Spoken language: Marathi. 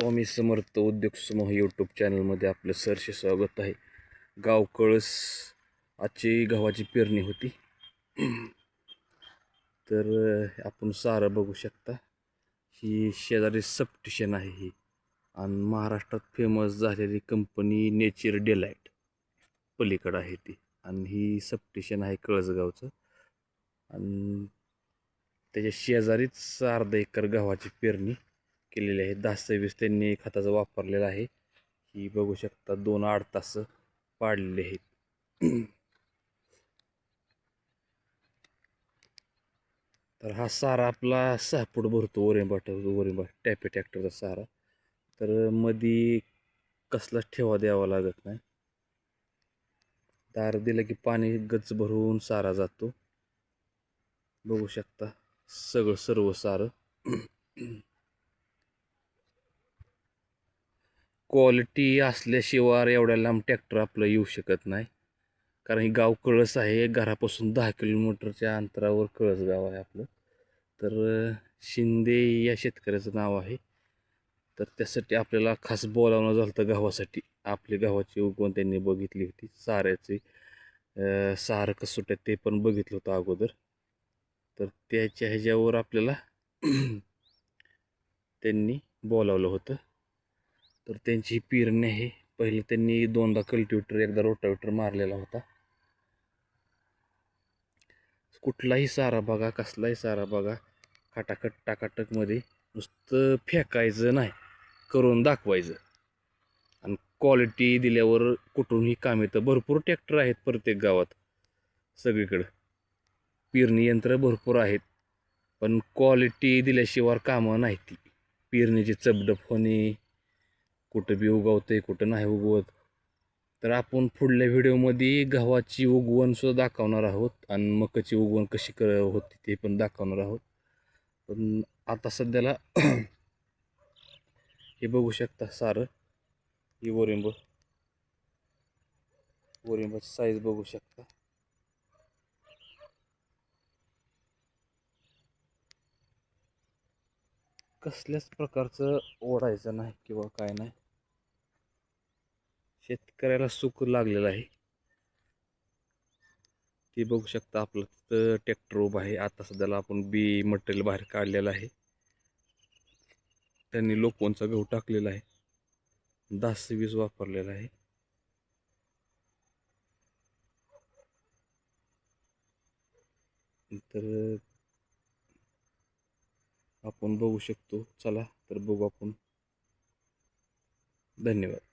स्वामी समर्थ उद्योग समूह यूट्यूब चॅनलमध्ये आपलं सरसे स्वागत आहे. गाव कळस आजची गव्हाची पेरणी होती. तर आपण सारं बघू शकता. ही शेजारी सबस्टेशन आहे ही, आणि महाराष्ट्रात फेमस झालेली कंपनी नेचर डिलाइट पलीकडं आहे ती, आणि ही सबस्टेशन आहे कळसगावचं. आणि त्याच्या शेजारीच अर्धा एकर गव्हाची पेरणी केलेली आहे. 10-26 त्यांनी खताचा वापरलेला आहे. ही बघू शकता 2-8 तास पाडलेले आहेत. तर हा सारा आपला 6 फूट भरतो. वरिंबाट टॅपे ट्रॅक्टरचा सारा. तर मध्ये कसलाच ठेवा द्यावा लागत नाही. दार दिलं की पाणी गच्च भरून सारा जातो. बघू शकता सर्व सारं. क्वालिटी असल्याशिवाय एवढ्या लांब ट्रॅक्टर आपलं येऊ शकत नाही. कारण ही गाव कळस आहे. घरापासून 10 किलोमीटरच्या अंतरावर कळस गाव आहे आपलं. तर शिंदे या शेतकऱ्याचं नाव आहे. तर त्यासाठी आपल्याला खास बोलावणं झालं होतं गव्हासाठी. आपली गव्हाची उगवण त्यांनी बघितली होती. साऱ्याची सारं कसं सुटत ते पण बघितलं होतं अगोदर. तर त्याच्या ह्याच्यावर आपल्याला त्यांनी बोलावलं होतं. तर त्यांची पेरणी आहे. पहिले त्यांनी 2दा कल्टिवेटर, एकदा रोटावेटर मारलेला होता. कुठलाही सारा बघा, कसलाही सारा बघा, खटाखट टाकाटकमध्ये नुसतं फेकायचं नाही, करून दाखवायचं. आणि क्वालिटी दिल्यावर कुठूनही काम येतं. भरपूर ट्रॅक्टर आहेत प्रत्येक गावात, सगळीकडं पेरणी यंत्र भरपूर आहेत, पण क्वालिटी दिल्याशिवाय कामं नाही ती. पेरणीची चपडप होणे, कुठं बी उगवतंय कुठं नाही उगवत. तर आपण पुढल्या व्हिडिओमध्ये गव्हाची उगवण सुद्धा दाखवणार आहोत, आणि मकाची उगवण कशी होती ते पण दाखवणार आहोत. पण आता सध्याला हे बघू शकता सारं. ही वरिंब साईज बघू शकता. कसल्याच प्रकारचं ओढायचं नाही किंवा काय नाही. शेतकऱ्याला सुख लागलेलं आहे. ते बघू शकता. आपलं तर ट्रॅक्टर उभा आहे. आता सध्याला आपण बी मटेरियल बाहेर काढलेलं आहे. त्यांनी लोकवनचा गहू टाकलेला आहे. 10-20 वापरलेला आहे. तर आपण बघू शकतो. चला तर बघू आपण. धन्यवाद.